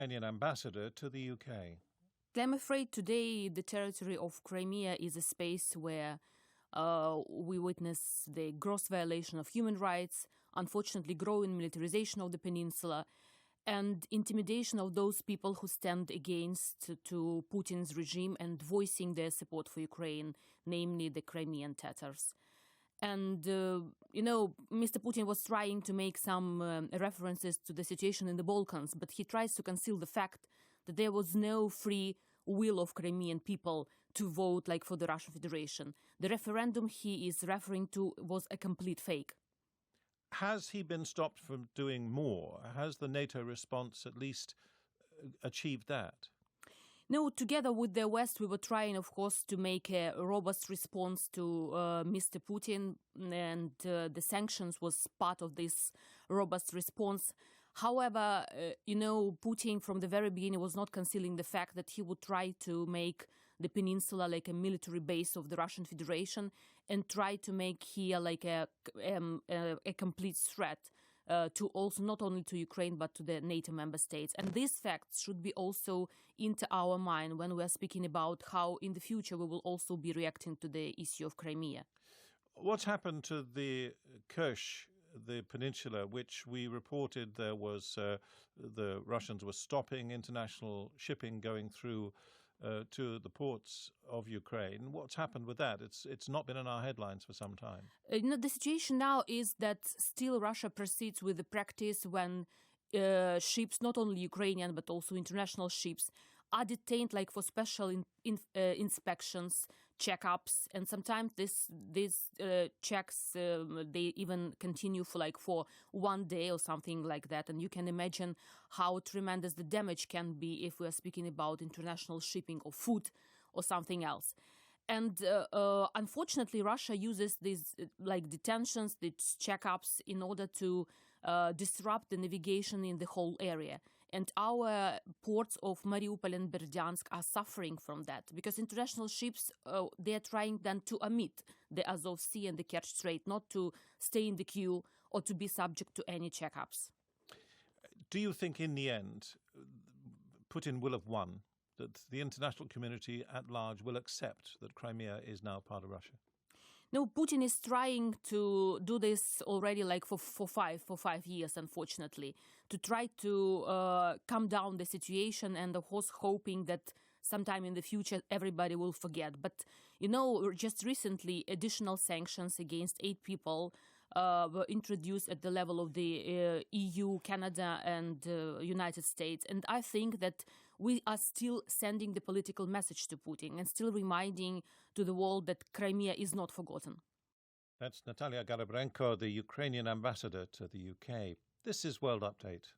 Ukrainian ambassador to the UK. I'm afraid today the territory of Crimea is a space where we witness the gross violation of human rights, unfortunately growing militarization of the peninsula, and intimidation of those people who stand against to Putin's regime and voicing their support for Ukraine, namely the Crimean Tatars. And, Mr. Putin was trying to make some references to the situation in the Balkans, but he tries to conceal the fact that there was no free will of Crimean people to vote like for the Russian Federation. The referendum he is referring to was a complete fake. Has he been stopped from doing more? Has the NATO response at least achieved that? No, together with the West, we were trying, of course, to make a robust response to Mr. Putin, and the sanctions was part of this robust response. However, Putin from the very beginning was not concealing the fact that he would try to make the peninsula like a military base of the Russian Federation and try to make here like a complete threat to also not only to Ukraine but to the NATO member states. And these facts should be also into our mind when we are speaking about how in the future we will also be reacting to the issue of Crimea. What's happened to the Kerch, the peninsula, which we reported there was the Russians were stopping international shipping going through to the ports of Ukraine? What's happened with that? It's not been in our headlines for some time. The situation now is that still Russia proceeds with the practice when ships, not only Ukrainian but also international ships, are detained like for special inspections, checkups, and sometimes these checks they even continue for 1 day or something like that. And you can imagine how tremendous the damage can be if we are speaking about international shipping of food or something else. And unfortunately, Russia uses these detentions, these checkups in order to disrupt the navigation in the whole area. And our ports of Mariupol and Berdyansk are suffering from that because international ships, they are trying then to omit the Azov Sea and the Kerch Strait, not to stay in the queue or to be subject to any checkups. Do you think in the end Putin will have won? That the international community at large will accept that Crimea is now part of Russia? No, Putin is trying to do this already for 5 years, unfortunately, to try to calm down the situation and, of course, hoping that sometime in the future everybody will forget. But, just recently additional sanctions against 8 people were introduced at the level of the EU, Canada and United States. And I think that we are still sending the political message to Putin and still reminding to the world that Crimea is not forgotten. That's Natalia Galibarenko, the Ukrainian ambassador to the UK. This is World Update.